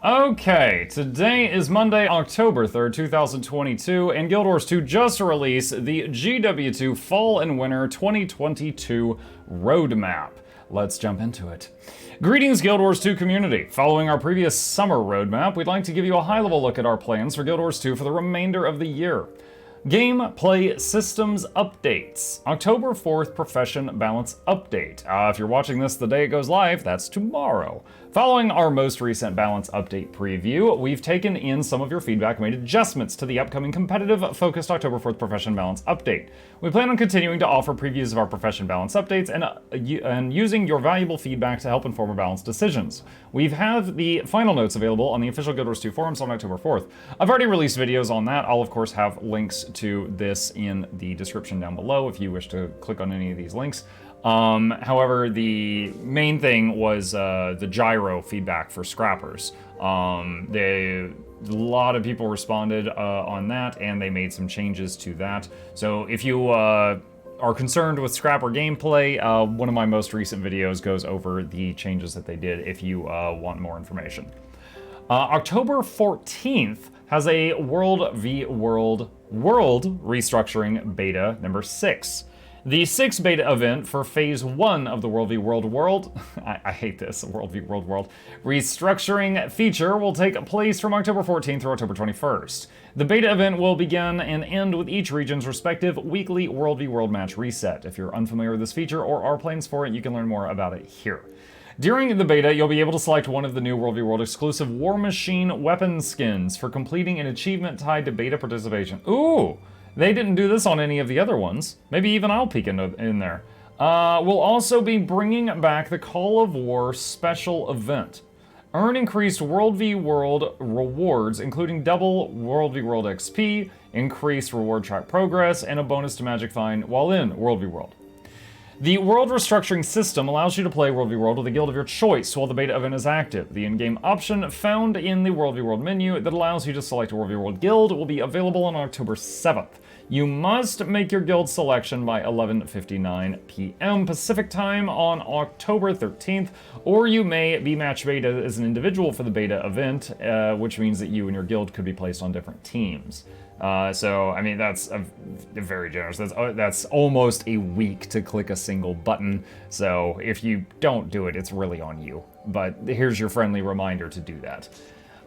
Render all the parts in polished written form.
Okay, today is Monday, October 3rd, 2022, and Guild Wars 2 just released the GW2 Fall and Winter 2022 Roadmap. Let's jump into it. Greetings, Guild Wars 2 community. Following our previous summer roadmap, we'd like to give you a high-level look at our plans for Guild Wars 2 for the remainder of the year. Gameplay Systems Updates. October 4th Profession Balance Update. If you're watching this the day it goes live, that's tomorrow. Following our most recent balance update preview, we've taken in some of your feedback and made adjustments to the upcoming competitive-focused October 4th Profession Balance Update. We plan on continuing to offer previews of our Profession Balance updates and using your valuable feedback to help inform our balance decisions. We have the final notes available on the official Guild Wars 2 forums on October 4th. I've already released videos on that. I'll, of course, have links to this in the description down below if you wish to click on any of these links. However, the main thing was the gyro feedback for scrappers. A lot of people responded on that, and they made some changes to that. So if you are concerned with scrapper gameplay, one of my most recent videos goes over the changes that they did if you want more information. October 14th has a World v. World Restructuring Beta number 6. The 6th beta event for Phase 1 of the World v. World I hate this, World v. World Restructuring feature will take place from October 14th through October 21st. The beta event will begin and end with each region's respective weekly World v. World match reset. If you're unfamiliar with this feature or are plans for it, you can learn more about it here. During the beta, you'll be able to select one of the new World v. World exclusive War Machine weapon skins for completing an achievement tied to beta participation. Ooh! They didn't do this on any of the other ones. Maybe even I'll peek in there. We'll also be bringing back the Call of War special event. Earn increased World v. World rewards, including double World v. World XP, increased reward track progress, and a bonus to Magic Find while in World v. World. The World Restructuring system allows you to play World v. World with a guild of your choice while the beta event is active. The in-game option found in the World v. World menu that allows you to select a World v. World guild will be available on October 7th. You must make your guild selection by 11:59 p.m. Pacific time on October 13th, or you may be match beta as an individual for the beta event, which means that you and your guild could be placed on different teams. So, I mean, that's very generous. That's almost a week to click a single button. So if you don't do it, it's really on you. But here's your friendly reminder to do that.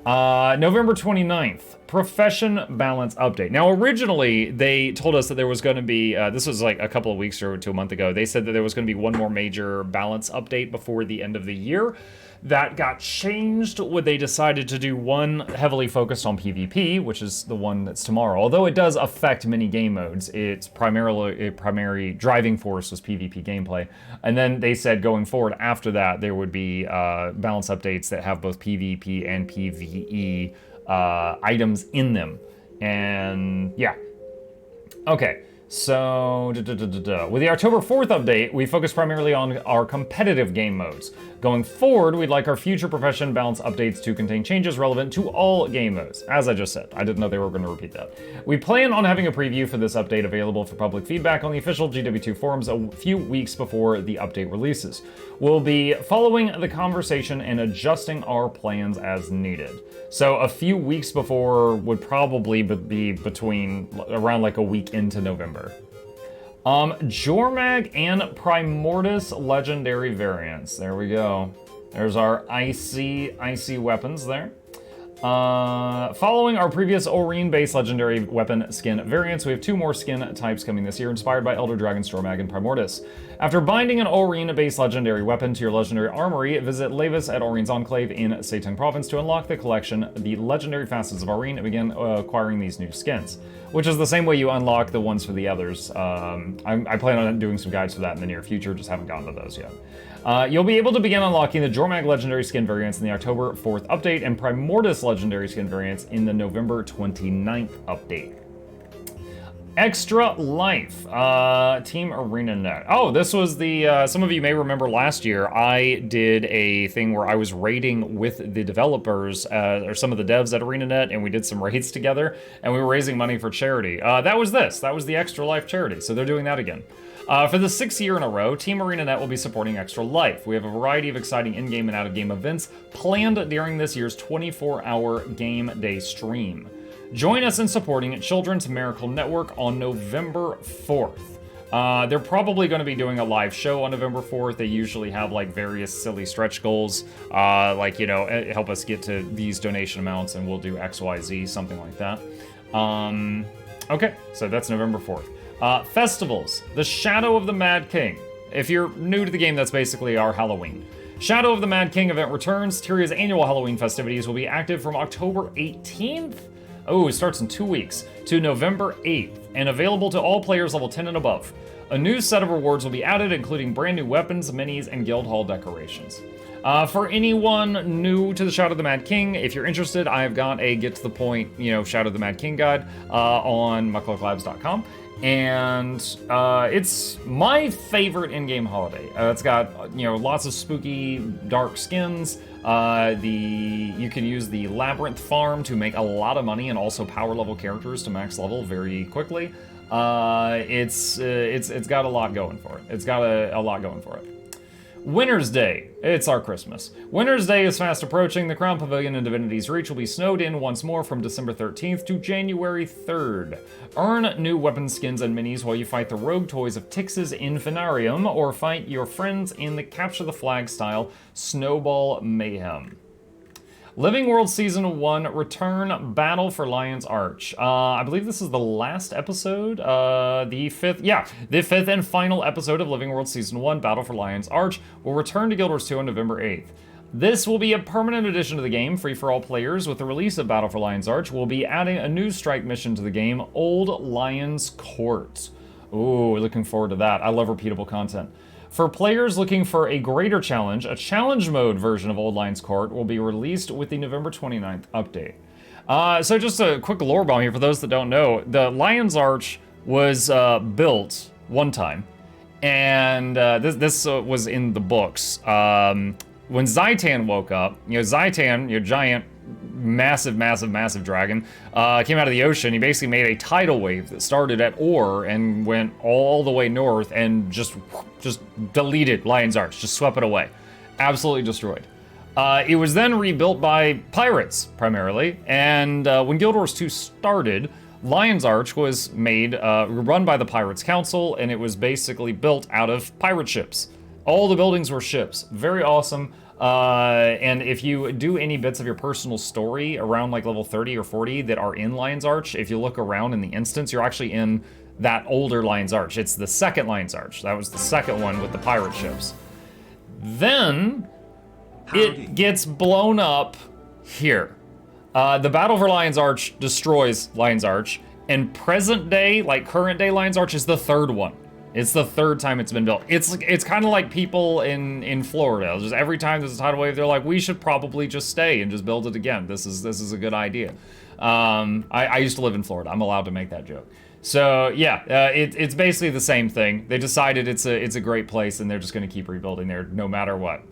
November 29th, Profession Balance Update. Now, originally, they told us that there was going to be, this was like a couple of weeks or to a month ago, they said that there was going to be one more major balance update before the end of the year. That got changed when they decided to do one heavily focused on PvP, which is the one that's tomorrow. Although it does affect many game modes, it's primarily a primary driving force was PvP gameplay. And then they said going forward after that, there would be balance updates that have both PvP and PvE items in them. And yeah. Okay. So, with the October 4th update, we focus primarily on our competitive game modes. Going forward, we'd like our future Profession Balance updates to contain changes relevant to all game modes. As I just said, I didn't know they were going to repeat that. We plan on having a preview for this update available for public feedback on the official GW2 forums a few weeks before the update releases. We'll be following the conversation and adjusting our plans as needed. So a few weeks before would probably be between around like a week into November. Jormag and Primordus legendary variants. There we go. There's our icy weapons there. Following our previous Oreen-based legendary weapon skin variants, we have 2 more skin types coming this year, inspired by Elder Dragons, Jormag, and Primordus. After binding an Oreen-based legendary weapon to your legendary armory, visit Levis at Oreen's Enclave in Setang Province to unlock the collection, the legendary facets of Oreen, and begin acquiring these new skins. Which is the same way you unlock the ones for the others. I plan on doing some guides for that in the near future, just haven't gotten to those yet. You'll be able to begin unlocking the Jormag legendary skin variants in the October 4th update and Primordus legendary skin variants in the November 29th update. Extra Life, Team ArenaNet. Oh, this was the, some of you may remember last year, I did a thing where I was raiding with the developers, or some of the devs at ArenaNet, and we did some raids together, and we were raising money for charity. That was the Extra Life charity, so they're doing that again. For the 6th year in a row, Team ArenaNet will be supporting Extra Life. We have a variety of exciting in-game and out-of-game events planned during this year's 24-hour game day stream. Join us in supporting Children's Miracle Network on November 4th. They're probably going to be doing a live show on November 4th. They usually have like various silly stretch goals, like, you know, help us get to these donation amounts and we'll do XYZ, something like that. Okay, so that's November 4th. Festivals, the Shadow of the Mad King. If you're new to the game, that's basically our Halloween. Shadow of the Mad King event returns. Tyria's annual Halloween festivities will be active from October 18th. Oh, it starts in 2 weeks, to November 8th, and available to all players level 10 and above. A new set of rewards will be added, including brand new weapons, minis, and guild hall decorations. For anyone new to the Shadow of the Mad King, if you're interested, I've got a get to the point, you know, Shadow of the Mad King guide on mucklocklabs.com. And it's my favorite in-game holiday. It's got, you know, lots of spooky, dark skins. You can use the Labyrinth farm to make a lot of money and also power level characters to max level very quickly. It's got a lot going for it. It's got a lot going for it. Wintersday. It's our Christmas. Wintersday is fast approaching. The Crown Pavilion in Divinity's Reach will be snowed in once more from December 13th to January 3rd. Earn new weapon skins and minis while you fight the rogue toys of Tix's Infinarium, or fight your friends in the Capture the Flag style Snowball Mayhem. Living World Season 1 Return Battle for Lion's Arch. I believe this is the last episode, the fifth and final episode of Living World Season 1 Battle for Lion's Arch will return to Guild Wars 2 on November 8th. This will be a permanent addition to the game, free for all players. With the release of Battle for Lion's Arch, we'll be adding a new strike mission to the game, Old Lion's Court. Ooh, looking forward to that. I love repeatable content. For players looking for a greater challenge, a challenge mode version of Old Lion's Court will be released with the November 29th update. So just a quick lore bomb here for those that don't know. The Lion's Arch was built one time, and this was in the books. When Zaitan woke up, you know, Zaitan, your giant, massive dragon, came out of the ocean. He basically made a tidal wave that started at Or and went all the way north and just deleted Lion's Arch, just swept it away. Absolutely destroyed. It was then rebuilt by pirates, primarily, and when Guild Wars 2 started, Lion's Arch was made, run by the Pirates Council, and it was basically built out of pirate ships. All the buildings were ships. Very awesome. And if you do any bits of your personal story around like level 30 or 40 that are in Lion's Arch, if you look around in the instance, you're actually in that older Lion's Arch. It's the second Lion's Arch. That was the second one with the pirate ships. Then it gets blown up here. The Battle for Lion's Arch destroys Lion's Arch, and present day, like current day Lion's Arch is the third one. It's the third time it's been built. It's kind of like people in Florida. Just every time there's a tidal wave, they're like, we should probably just stay and just build it again. This is a good idea. I used to live in Florida. I'm allowed to make that joke. So yeah, it's basically the same thing. They decided it's a great place, and they're just going to keep rebuilding there no matter what.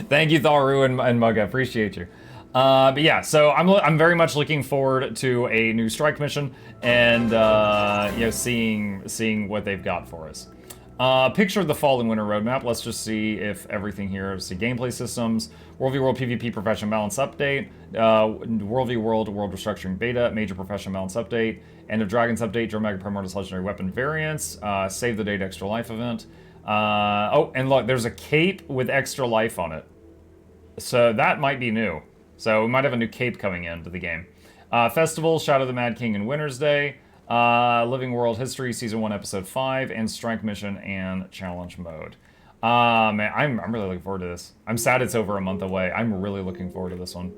Thank you, Tharu and Mug. I appreciate you. But yeah, so I'm very much looking forward to a new strike mission and you know, seeing what they've got for us. Picture of the fall and winter roadmap. Let's just see if everything here. See gameplay systems, World v World PvP Profession Balance update, World v World Restructuring beta, major Profession Balance update, End of Dragons update, Jormag Primordus legendary weapon variants, Save the Date Extra Life event. Oh, and look, there's a cape with extra life on it, so that might be new. So we might have a new cape coming into the game. Festival, Shadow of the Mad King and Wintersday, Living World History Season 1 Episode 5, and Strike Mission and Challenge Mode. Man, I'm really looking forward to this. I'm sad it's over a month away. I'm really looking forward to this one.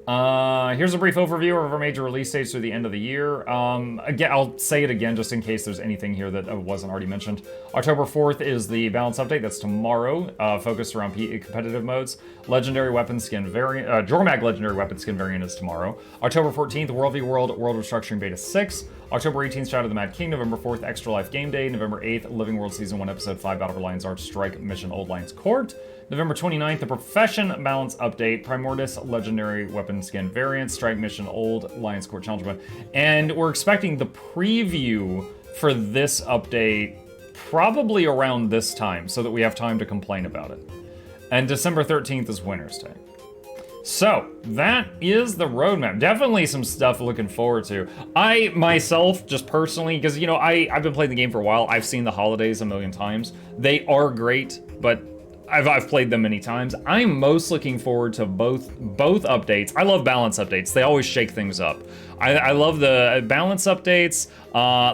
Here's a brief overview of our major release dates through the end of the year. Again, I'll say it again just in case there's anything here that wasn't already mentioned. October 4th is the balance update. That's tomorrow, focused around competitive modes. Legendary weapon skin variant, Jormag legendary weapon skin variant is tomorrow. October 14th, World v World Restructuring Beta 6. October 18th, Shadow of the Mad King. November 4th, Extra Life Game Day. November 8th, Living World Season 1, Episode 5, Battle for Lion's Arch Strike Mission Old Lion's Court. November 29th, the Profession Balance Update, Primordus Legendary Weapon Skin Variant, Strike Mission Old Lion's Court Challenge Mode. And we're expecting the preview for this update probably around this time so that we have time to complain about it. And December 13th is Wintersday. So, that is the roadmap. Definitely some stuff looking forward to. I, myself, just personally, because, you know, I've been playing the game for a while. I've seen the holidays a million times. They are great, but I've played them many times. I'm most looking forward to both updates. I love balance updates. They always shake things up. I love the balance updates.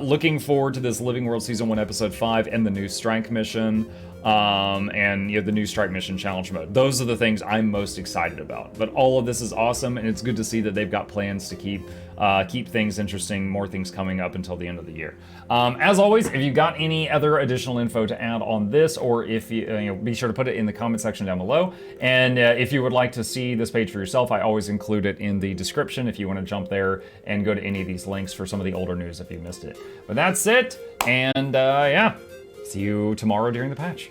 Looking forward to this Living World Season 1, Episode 5, and the new Strike mission. And you know, the new Strike Mission Challenge Mode. Those are the things I'm most excited about. But all of this is awesome, and it's good to see that they've got plans to keep things interesting, more things coming up until the end of the year. As always, if you've got any other additional info to add on this, or if you know, be sure to put it in the comment section down below. And if you would like to see this page for yourself, I always include it in the description if you want to jump there and go to any of these links for some of the older news if you missed it. But that's it, and yeah. See you tomorrow during the patch.